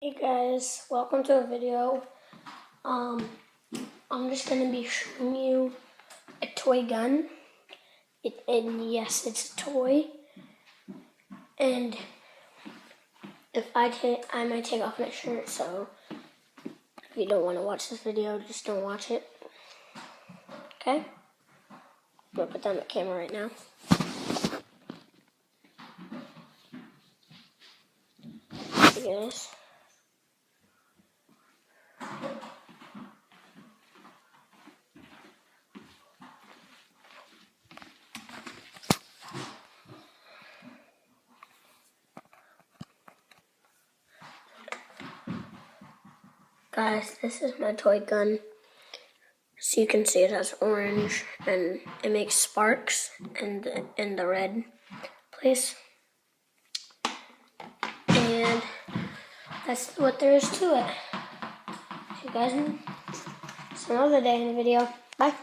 Hey guys, welcome to a video. I'm just gonna be showing you a toy gun. And yes, it's a toy. And if I might take off my shirt. So if you don't want to watch this video, just don't watch it. Okay? I'm gonna put down the camera right now. Hey guys. Guys, this is my toy gun. So you can see it has orange and it makes sparks in the red place. And that's what there is to it. See you guys in another day in the video. Bye.